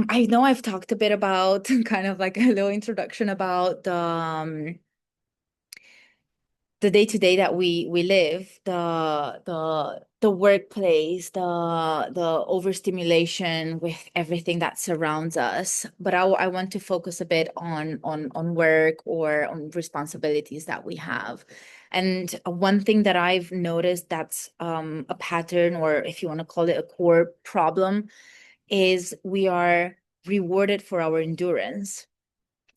I know I've talked a bit about kind of like a little introduction about the day-to-day that we live, the workplace, the overstimulation with everything that surrounds us. But I want to focus a bit on work or on responsibilities that we have. And one thing that I've noticed that's a pattern, or if you want to call it a core problem, is we are rewarded for our endurance.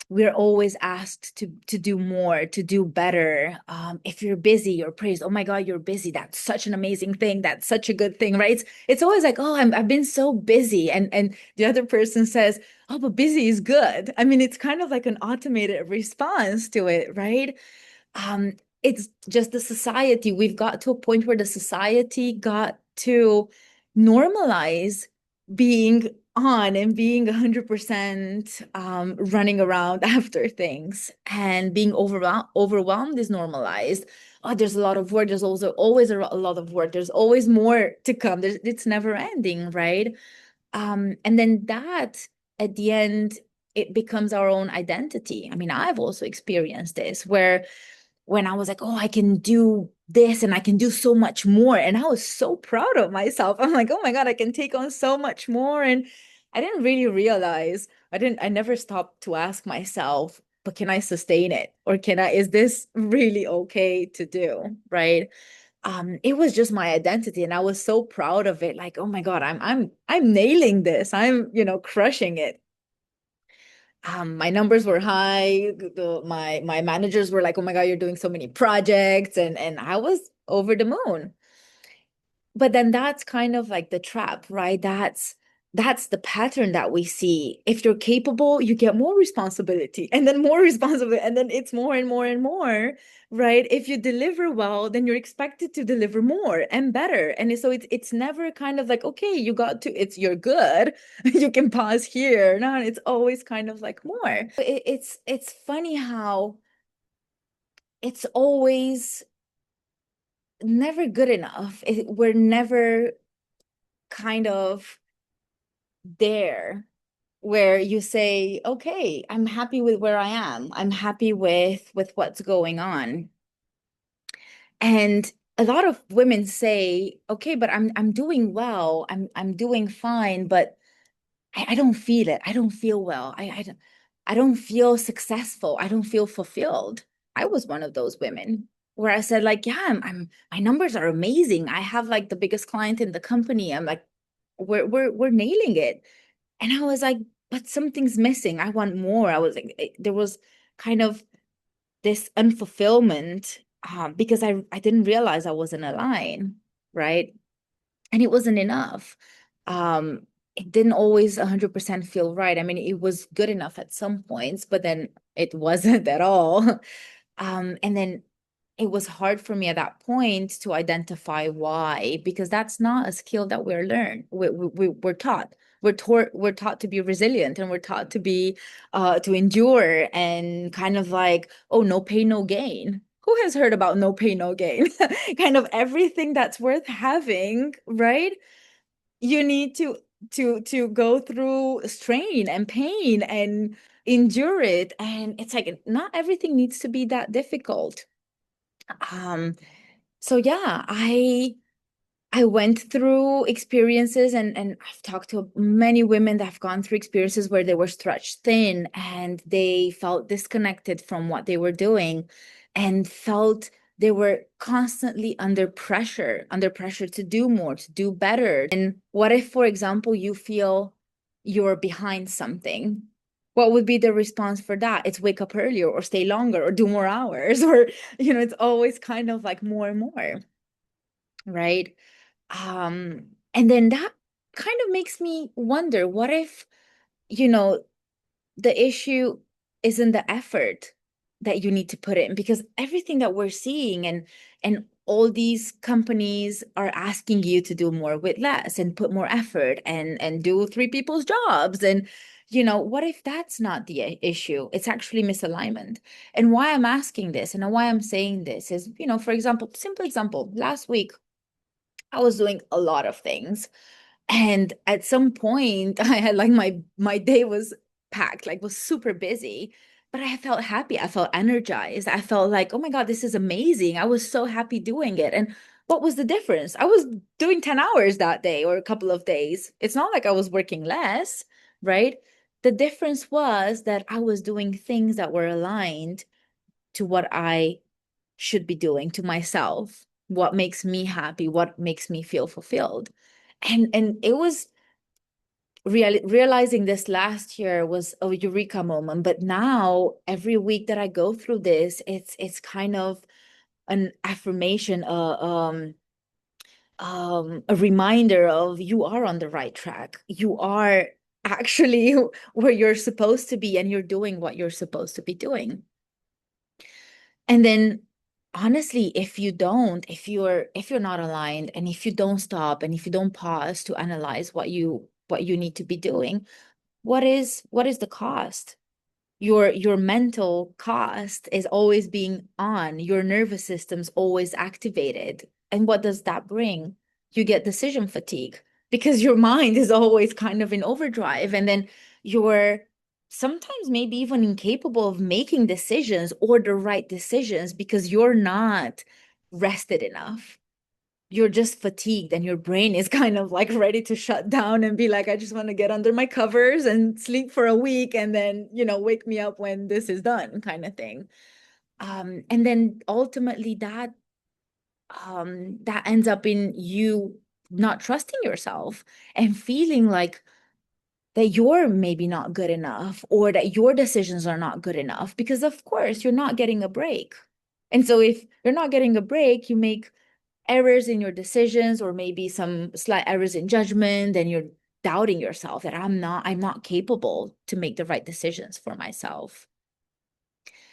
We're always asked to do more, to do better. If you're busy, you're praised. Oh my God, you're busy. That's such an amazing thing. That's such a good thing, right? It's always like, oh, I've been so busy, and the other person says, oh, but busy is good. I mean, it's kind of like an automated response to it, right? Um, it's just the society. We've got to a point where the society got to normalize being on and being 100% running around after things, and being overwhelmed is normalized. Oh, there's a lot of work. There's also always a lot of work. There's always more to come. It's never ending, right? And then that at the end, it becomes our own identity. I mean, I've also experienced this where when I was like, oh, I can do this and I can do so much more. And I was so proud of myself. I'm like, oh my God, I can take on so much more. And I didn't really realize, I never stopped to ask myself, but can I sustain it? Or is this really okay to do? Right. It was just my identity, and I was so proud of it. Like, oh my God, I'm nailing this. I'm, crushing it. My numbers were high. My managers were like, "Oh my God, you're doing so many projects," and I was over the moon. But then that's kind of like the trap, right? That's the pattern that we see. If you're capable, you get more responsibility and then more responsibility, and then it's more and more and more, right? If you deliver well, then you're expected to deliver more and better. And so it's never kind of like, okay, you got to, you're good. You can pause here. No, it's always kind of like more. It's funny how it's always never good enough. We're never kind of there where you say, okay, I'm happy with where I am. I'm happy with what's going on. And a lot of women say, okay, but I'm doing well. I'm doing fine, but I don't feel it. I don't feel well. I don't feel successful. I don't feel fulfilled. I was one of those women where I said, like, yeah, my numbers are amazing. I have like the biggest client in the company. I'm like, we're nailing it. And I was like, but something's missing. I want more. I was like, there was kind of this unfulfillment, because I didn't realize I wasn't aligned, right? And it wasn't enough. It didn't always 100% feel right. I mean, it was good enough at some points, but then it wasn't at all. And then it was hard for me at that point to identify why, because that's not a skill that we're learned. We're taught. We're taught to be resilient, and we're taught to be to endure, and kind of like, oh, no pain, no gain. Who has heard about no pain, no gain? Kind of everything that's worth having, right? You need to go through strain and pain and endure it. And it's like not everything needs to be that difficult. Um, so yeah, I went through experiences, and I've talked to many women that have gone through experiences where they were stretched thin and they felt disconnected from what they were doing, and felt they were constantly under pressure to do more, to do better. And what if, for example, you feel you're behind something? What would be the response for that? It's wake up earlier or stay longer or do more hours, or, it's always kind of like more and more, right? And then that kind of makes me wonder, what if, you know, the issue isn't the effort that you need to put in, because everything that we're seeing, and all these companies are asking you to do more with less and put more effort and do three people's jobs. And what if that's not the issue? It's actually misalignment. And why I'm asking this and why I'm saying this is, for example, simple example, last week I was doing a lot of things. And at some point, I had like my day was packed, like was super busy, but I felt happy. I felt energized. I felt like, oh my God, this is amazing. I was so happy doing it. And what was the difference? I was doing 10 hours that day or a couple of days. It's not like I was working less, right? The difference was that I was doing things that were aligned to what I should be doing, to myself, what makes me happy, what makes me feel fulfilled. And it was realizing this last year was a eureka moment. But now every week that I go through this, it's kind of an affirmation, a reminder of you are on the right track. You are actually where you're supposed to be, and you're doing what you're supposed to be doing. And then honestly, if you're not aligned, and if you don't stop, and if you don't pause to analyze what you need to be doing, what is the cost? Your mental cost is always being on, your nervous system's always activated. And what does that bring? You get decision fatigue because your mind is always kind of in overdrive. And then you're sometimes maybe even incapable of making decisions or the right decisions because you're not rested enough. You're just fatigued, and your brain is kind of like ready to shut down and be like, I just want to get under my covers and sleep for a week, and then, wake me up when this is done, kind of thing. And then ultimately that ends up in you not trusting yourself and feeling like that you're maybe not good enough, or that your decisions are not good enough, because of course you're not getting a break. And so if you're not getting a break, you make errors in your decisions, or maybe some slight errors in judgment, and you're doubting yourself that I'm not capable to make the right decisions for myself.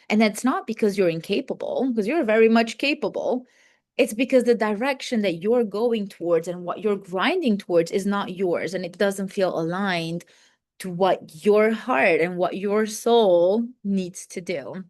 And that's not because you're incapable, because you're very much capable. It's because the direction that you're going towards and what you're grinding towards is not yours, and it doesn't feel aligned to what your heart and what your soul needs to do.